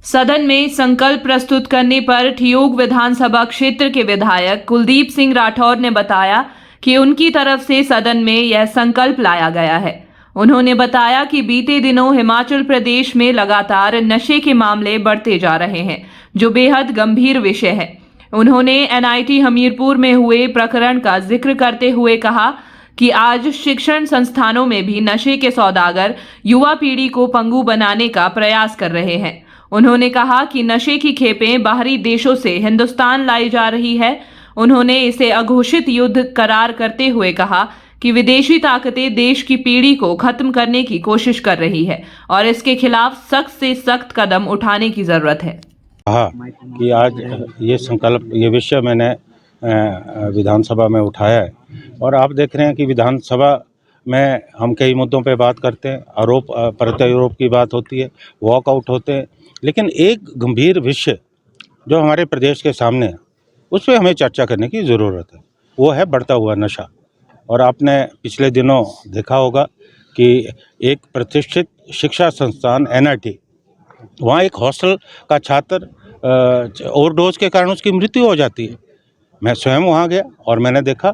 सदन में संकल्प प्रस्तुत करने पर ठियोग विधानसभा क्षेत्र के विधायक कुलदीप सिंह राठौर ने बताया कि उनकी तरफ से सदन में यह संकल्प लाया गया है। उन्होंने बताया कि बीते दिनों हिमाचल प्रदेश में लगातार नशे के मामले बढ़ते जा रहे हैं, जो बेहद गंभीर विषय है। उन्होंने एनआईटी हमीरपुर में हुए प्रकरण का जिक्र करते हुए कहा कि आज शिक्षण संस्थानों में भी नशे के सौदागर युवा पीढ़ी को पंगु बनाने का प्रयास कर रहे हैं। उन्होंने कहा कि नशे की खेपें बाहरी देशों से हिंदुस्तान लाई जा रही है। उन्होंने इसे अघोषित युद्ध करार करते हुए कहा कि विदेशी ताकतें देश की पीढ़ी को खत्म करने की कोशिश कर रही है और इसके खिलाफ सख्त से सख्त कदम उठाने की जरूरत है। कहा कि आज ये संकल्प, ये विषय मैंने विधानसभा में उठाया है और आप देख रहे हैं कि विधानसभा में हम कई मुद्दों पे बात करते हैं, आरोप प्रत्यारोप की बात होती है, वॉकआउट होते हैं, लेकिन एक गंभीर विषय जो हमारे प्रदेश के सामने है उस पर हमें चर्चा करने की ज़रूरत है। वो है बढ़ता हुआ नशा। और आपने पिछले दिनों देखा होगा कि एक प्रतिष्ठित शिक्षा संस्थान एनआईटी, वहाँ एक हॉस्टल का छात्र ओवरडोज के कारण उसकी मृत्यु हो जाती है। मैं स्वयं वहाँ गया और मैंने देखा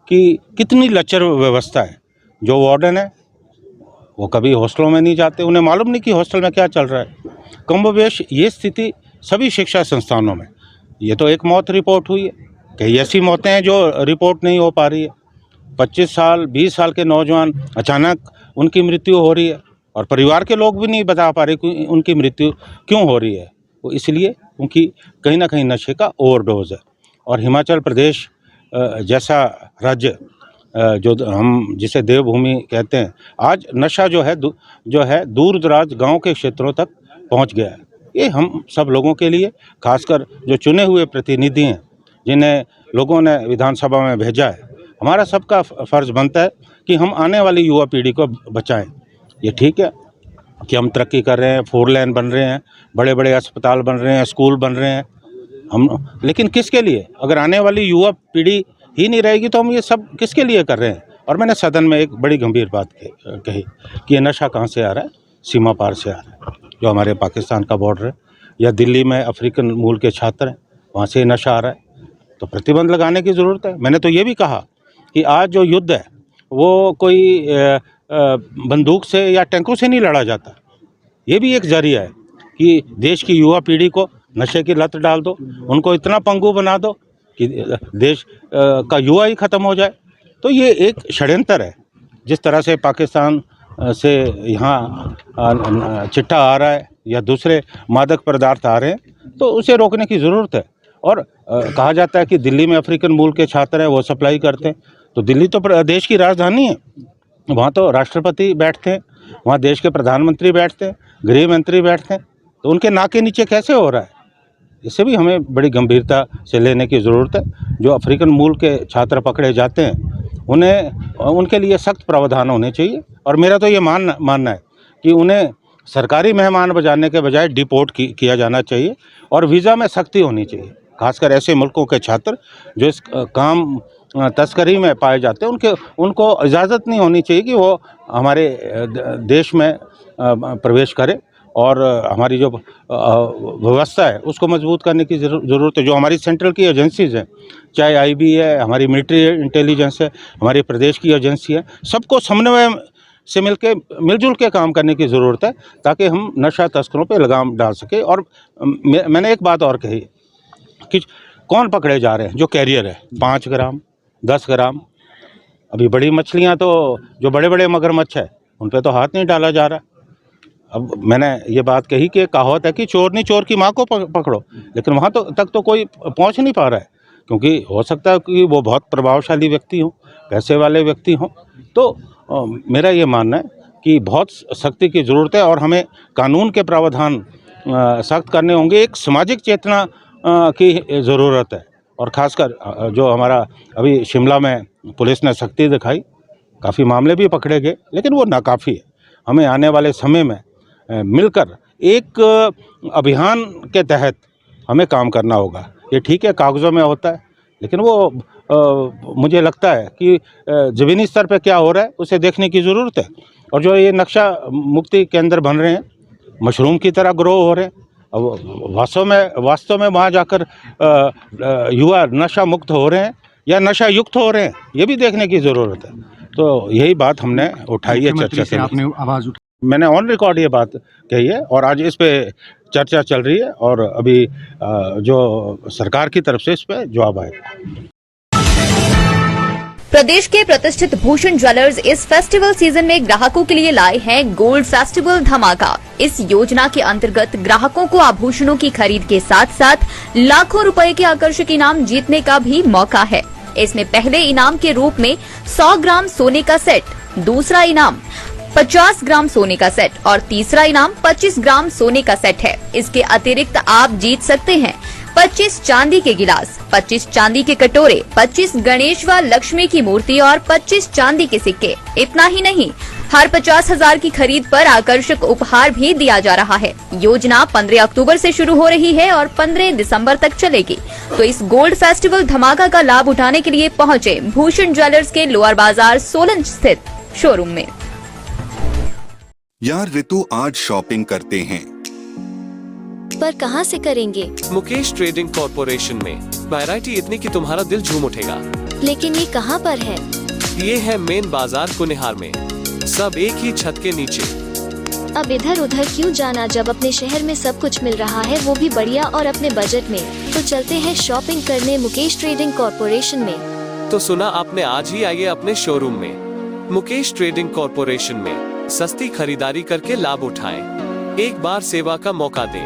कि कितनी लचर व्यवस्था है। जो वार्डन है वो कभी हॉस्टलों में नहीं जाते, उन्हें मालूम नहीं कि हॉस्टल में क्या चल रहा है। कमोबेश ये स्थिति सभी शिक्षा संस्थानों में। ये तो एक मौत रिपोर्ट हुई है, कई ऐसी मौतें हैं जो रिपोर्ट नहीं हो पा रही है। 25 साल 20 साल के नौजवान अचानक उनकी मृत्यु हो रही है और परिवार के लोग भी नहीं बता पा रहे कि उनकी मृत्यु क्यों हो रही है। वो इसलिए क्योंकि कहीं ना कहीं नशे का ओवरडोज है। और हिमाचल प्रदेश जैसा राज्य जो हम जिसे देवभूमि कहते हैं, आज नशा जो है दूर दराज गाँव के क्षेत्रों तक पहुंच गया है। ये हम सब लोगों के लिए, खासकर जो चुने हुए प्रतिनिधि हैं जिन्हें लोगों ने विधानसभा में भेजा है, हमारा सबका फ़र्ज़ बनता है कि हम आने वाली युवा पीढ़ी को बचाएं। ये ठीक है कि हम तरक्की कर रहे हैं, 4 लेन बन रहे हैं, बड़े बड़े अस्पताल बन रहे हैं, स्कूल बन रहे हैं, लेकिन किसके लिए? अगर आने वाली युवा पीढ़ी ही नहीं रहेगी तो हम ये सब किसके लिए कर रहे हैं? और मैंने सदन में एक बड़ी गंभीर बात कही कि ये नशा कहाँ से आ रहा है? सीमा पार से आ रहा है, जो हमारे पाकिस्तान का बॉर्डर है, या दिल्ली में अफ्रीकन मूल के छात्र हैं, वहाँ से नशा आ रहा है। तो प्रतिबंध लगाने की ज़रूरत है। मैंने तो ये भी कहा कि आज जो युद्ध है वो कोई बंदूक से या टैंकों से नहीं लड़ा जाता। ये भी एक जरिया है कि देश की युवा पीढ़ी को नशे की लत डाल दो, उनको इतना पंगु बना दो कि देश का युवा ही ख़त्म हो जाए। तो ये एक षड्यंत्र है। जिस तरह से पाकिस्तान से यहाँ चिट्ठा आ रहा है या दूसरे मादक पदार्थ आ रहे हैं, तो उसे रोकने की ज़रूरत है। और कहा जाता है कि दिल्ली में अफ्रीकन मूल के छात्र हैं, वो सप्लाई करते हैं। तो दिल्ली तो देश की राजधानी है, वहाँ तो राष्ट्रपति बैठते हैं, वहाँ देश के प्रधानमंत्री बैठते हैं, गृह मंत्री बैठते हैं, तो उनके नाक के नीचे कैसे हो रहा है? इसे भी हमें बड़ी गंभीरता से लेने की ज़रूरत है। जो अफ्रीकन मूल के छात्र पकड़े जाते हैं उनके लिए सख्त प्रावधान होने चाहिए। और मेरा तो ये मानना है कि उन्हें सरकारी मेहमान बजाने के बजाय डिपोर्ट किया जाना चाहिए और वीज़ा में सख्ती होनी चाहिए। खासकर ऐसे मुल्कों के छात्र जो इस काम तस्करी में पाए जाते हैं, उनको इजाज़त नहीं होनी चाहिए कि वो हमारे देश में प्रवेश करें। और हमारी जो व्यवस्था है उसको मजबूत करने की ज़रूरत है। जो हमारी सेंट्रल की एजेंसीज़ हैं, चाहे आईबी है, हमारी मिलिट्री इंटेलिजेंस है, हमारी प्रदेश की एजेंसी है, सबको समन्वय से मिलजुल के काम करने की ज़रूरत है ताकि हम नशा तस्करों पे लगाम डाल सकें। और मैंने एक बात और कही कि कौन पकड़े जा रहे हैं? जो कैरियर है, 5 ग्राम 10 ग्राम। अभी बड़ी मछलियाँ तो जो बड़े बड़े मगरमच्छ है उन पर तो हाथ नहीं डाला जा रहा। अब मैंने ये बात कही कि कहावत है कि चोर नहीं चोर की माँ को पकड़ो, लेकिन वहाँ तक तो कोई पहुँच नहीं पा रहा है, क्योंकि हो सकता है कि वो बहुत प्रभावशाली व्यक्ति हों, पैसे वाले व्यक्ति हों। तो मेरा ये मानना है कि बहुत सख्ती की ज़रूरत है और हमें कानून के प्रावधान सख्त करने होंगे। एक सामाजिक चेतना की ज़रूरत है। और ख़ासकर जो हमारा अभी शिमला में पुलिस ने सख्ती दिखाई, काफ़ी मामले भी पकड़े गए, लेकिन वो नाकाफ़ी है। हमें आने वाले समय में मिलकर एक अभियान के तहत हमें काम करना होगा। ये ठीक है कागज़ों में होता है, लेकिन वो मुझे लगता है कि ज़मीनी स्तर पे क्या हो रहा है उसे देखने की ज़रूरत है। और जो ये नक्शा मुक्ति केंद्र बन रहे हैं, मशरूम की तरह ग्रो हो रहे हैं, अब वास्तव में वहाँ जाकर युवा नशा मुक्त हो रहे हैं या नशा युक्त हो रहे हैं, ये भी देखने की ज़रूरत है। तो यही बात हमने उठाई है, चर्चा से के लिए। आपने आवाज उठाई। मैंने ऑन रिकॉर्ड ये बात कही है और आज इस पे चर्चा चल रही है और अभी जो सरकार की तरफ से इस पे जवाब आएगा। प्रदेश के प्रतिष्ठित भूषण ज्वेलर्स इस फेस्टिवल सीजन में ग्राहकों के लिए लाए हैं गोल्ड फेस्टिवल धमाका। इस योजना के अंतर्गत ग्राहकों को आभूषणों की खरीद के साथ साथ लाखों रुपए के आकर्षक इनाम जीतने का भी मौका है। इसमें पहले इनाम के रूप में 100 ग्राम सोने का सेट, दूसरा इनाम 50 ग्राम सोने का सेट और तीसरा इनाम 25 ग्राम सोने का सेट है। इसके अतिरिक्त आप जीत सकते हैं 25 चांदी के गिलास, 25 चांदी के कटोरे, 25 गणेश व लक्ष्मी की मूर्ति और 25 चांदी के सिक्के। इतना ही नहीं, हर 50,000 की खरीद पर आकर्षक उपहार भी दिया जा रहा है। योजना 15 अक्टूबर से शुरू हो रही है और 15 दिसंबर तक चलेगी। तो इस गोल्ड फेस्टिवल धमाका का लाभ उठाने के लिए पहुंचे भूषण ज्वेलर्स के लोअर बाजार सोलन स्थित शोरूम में। यार रितु, आज शॉपिंग करते हैं, पर कहां से करेंगे? मुकेश ट्रेडिंग कॉर्पोरेशन में वैरायटी इतनी कि तुम्हारा दिल झूम उठेगा। लेकिन ये कहां पर है? ये है मेन बाजार कुनिहार में, सब एक ही छत के नीचे। अब इधर उधर क्यों जाना जब अपने शहर में सब कुछ मिल रहा है, वो भी बढ़िया और अपने बजट में। तो चलते हैं शॉपिंग करने मुकेश ट्रेडिंग कॉर्पोरेशन में। तो सुना आपने, आज ही आइए अपने शोरूम में। मुकेश ट्रेडिंग कॉर्पोरेशन में सस्ती खरीदारी करके लाभ उठाएं। एक बार सेवा का मौका दें।